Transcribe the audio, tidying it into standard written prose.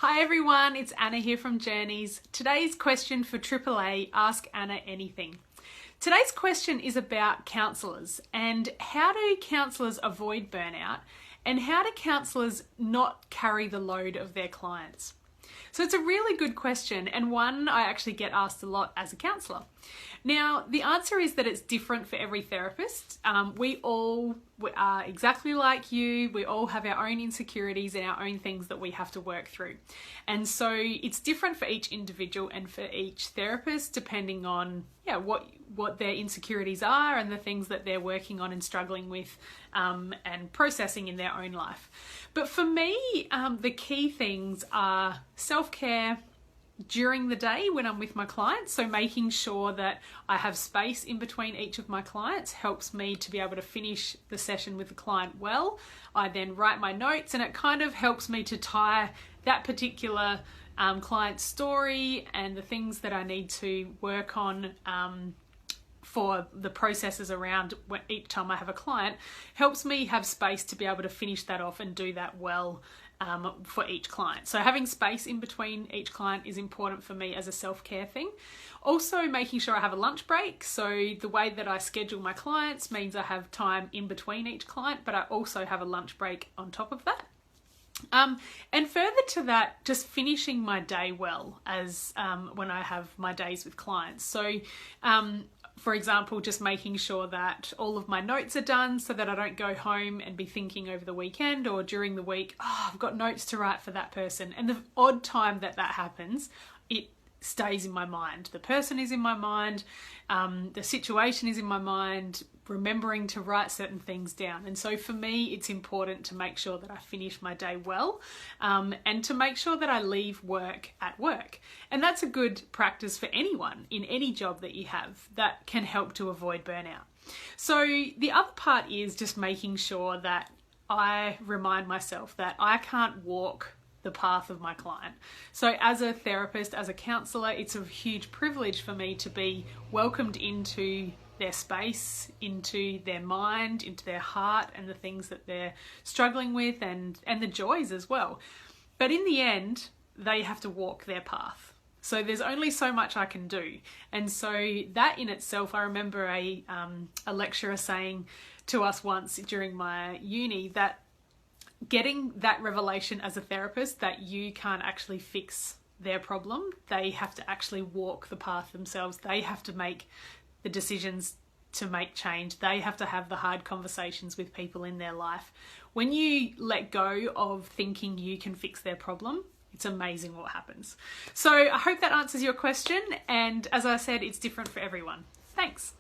Hi everyone, it's Anna here from Journeys. Today's question for AAA, Ask Anna Anything. Today's question is about counsellors and how do counsellors avoid burnout and how do counsellors not carry the load of their clients? So it's a really good question and one I actually get asked a lot as a counsellor. Now, the answer is that it's different for every therapist. We all are exactly like you. We all have our own insecurities and our own things that we have to work through. And so it's different for each individual and for each therapist, depending on what their insecurities are and the things that they're working on and struggling with and processing in their own life. But for me, the key things are self-care during the day when I'm with my clients. So making sure that I have space in between each of my clients helps me to be able to finish the session with the client well. I then write my notes and it kind of helps me to tie that particular client's story and the things that I need to work on for the processes around each time I have a client, helps me have space to be able to finish that off and do that well for each client. So having space in between each client is important for me as a self-care thing. Also making sure I have a lunch break. So the way that I schedule my clients means I have time in between each client, but I also have a lunch break on top of that. And further to that, just finishing my day well as when I have my days with clients. So for example, just making sure that all of my notes are done so that I don't go home and be thinking over the weekend or during the week, I've got notes to write for that person. And the odd time that happens, it stays in my mind. The person is in my mind, the situation is in my mind, remembering to write certain things down. And so for me, it's important to make sure that I finish my day well and to make sure that I leave work at work. And that's a good practice for anyone in any job that you have that can help to avoid burnout. So the other part is just making sure that I remind myself that I can't walk the path of my client. So as a therapist, as a counsellor, it's a huge privilege for me to be welcomed into their space, into their mind, into their heart and the things that they're struggling with and the joys as well. But in the end, they have to walk their path. So there's only so much I can do. And so that in itself, I remember a lecturer saying to us once during my uni that getting that revelation as a therapist that you can't actually fix their problem, they have to actually walk the path themselves. They have to make the decisions to make change. They have to have the hard conversations with people in their life. When you let go of thinking you can fix their problem, it's amazing what happens. So I hope that answers your question. And as I said, it's different for everyone. Thanks.